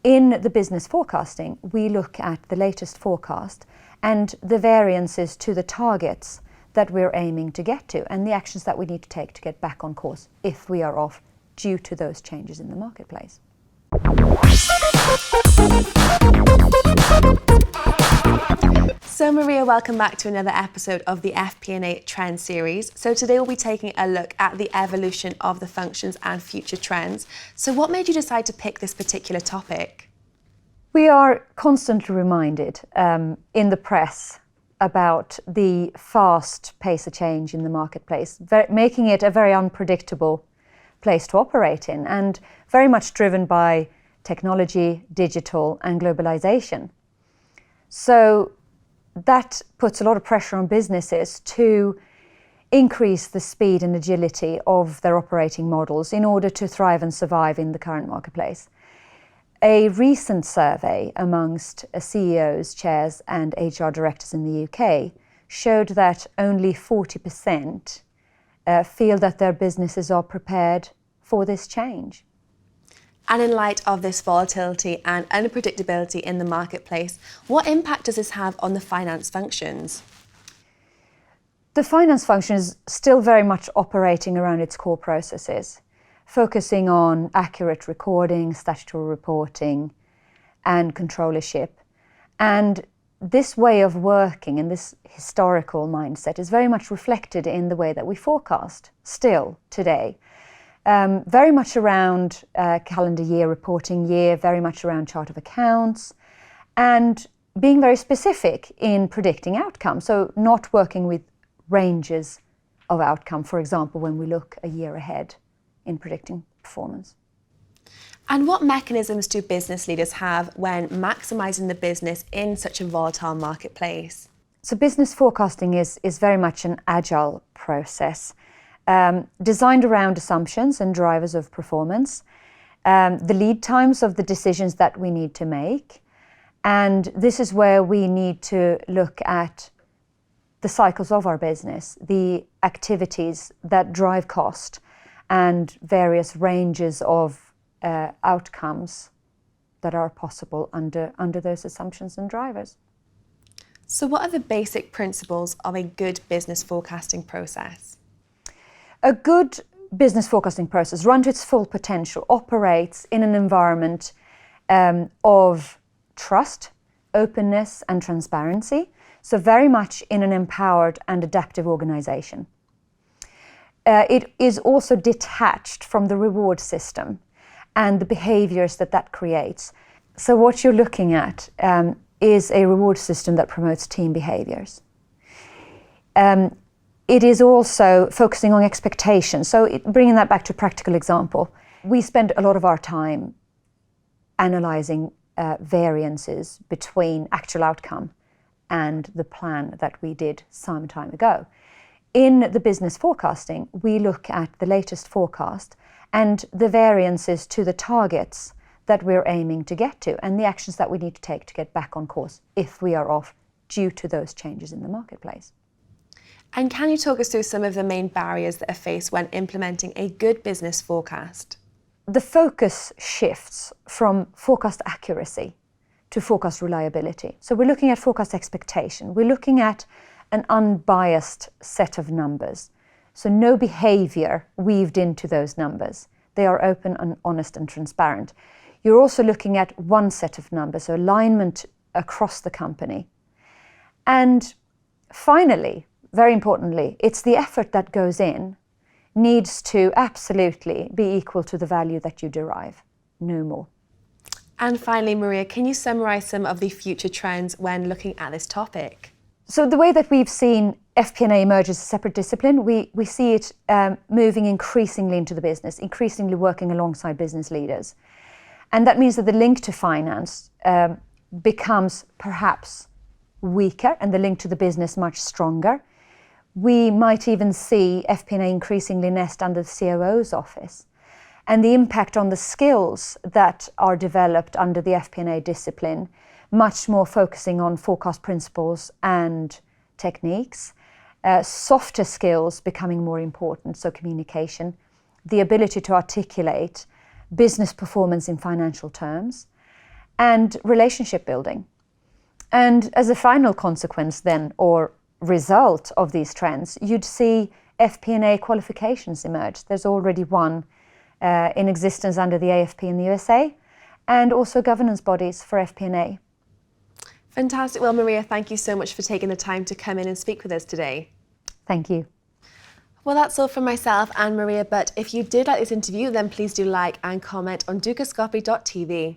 In the business forecasting, we look at the latest forecast and the variances to the targets that we're aiming to get to and the actions that we need to take to get back on course if we are off due to those changes in the marketplace. So Maria, welcome back to another episode of the Fp&a Trend Series. So today we'll be taking a look at the evolution of the functions and future trends. So what made you decide to pick this particular topic? We are constantly reminded in the press about the fast pace of change in the marketplace, making it a very unpredictable place to operate in and very much driven by technology, digital and globalization. So that puts a lot of pressure on businesses to increase the speed and agility of their operating models in order to thrive and survive in the current marketplace. A recent survey amongst CEOs, chairs and HR directors in the UK showed that only 40% feel that their businesses are prepared for this change. And in light of this volatility and unpredictability in the marketplace, what impact does this have on the finance functions? The finance function is still very much operating around its core processes, focusing on accurate recording, statutory reporting, and controllership. And this way of working and this historical mindset is very much reflected in the way that we forecast still today. Very much around calendar year, reporting year, very much around chart of accounts, and being very specific in predicting outcomes. So not working with ranges of outcome, for example, when we look a year ahead in predicting performance. And what mechanisms do business leaders have when maximising the business in such a volatile marketplace? So business forecasting is very much an agile process. Designed around assumptions and drivers of performance, the lead times of the decisions that we need to make. And this is where we need to look at the cycles of our business, the activities that drive cost and various ranges of outcomes that are possible under those assumptions and drivers. So what are the basic principles of a good business forecasting process? A good business forecasting process, run to its full potential, operates in an environment of trust, openness and transparency, so very much in an empowered and adaptive organization. It is also detached from the reward system and the behaviors that creates. So what you're looking at is a reward system that promotes team behaviors. It is also focusing on expectations. So bringing that back to a practical example, we spend a lot of our time analysing variances between actual outcome and the plan that we did some time ago. In the business forecasting, we look at the latest forecast and the variances to the targets that we're aiming to get to and the actions that we need to take to get back on course if we are off due to those changes in the marketplace. And can you talk us through some of the main barriers that are faced when implementing a good business forecast? The focus shifts from forecast accuracy to forecast reliability. So we're looking at forecast expectation. We're looking at an unbiased set of numbers. So no behavior weaved into those numbers. They are open and honest and transparent. You're also looking at one set of numbers, so alignment across the company. And finally, very importantly, it's the effort that goes in needs to absolutely be equal to the value that you derive, no more. And finally, Maria, can you summarise some of the future trends when looking at this topic? So the way that we've seen Fp&a emerge as a separate discipline, we see it moving increasingly into the business, increasingly working alongside business leaders. And that means that the link to finance becomes perhaps weaker and the link to the business much stronger. We might even see Fp&a increasingly nest under the COO's office. And the impact on the skills that are developed under the Fp&a discipline, much more focusing on forecast principles and techniques, softer skills becoming more important, so communication, the ability to articulate business performance in financial terms, and relationship building. And as a final consequence then, or result of these trends, you'd see FP&a qualifications emerge. There's already one in existence under the AFP in the USA, and also governance bodies for FP&a. Fantastic. Well, Maria, thank you so much for taking the time to come in and speak with us today. Thank you. Well, that's all from myself and Maria, but if you did like this interview, then please do like and comment on Dukascopy.tv.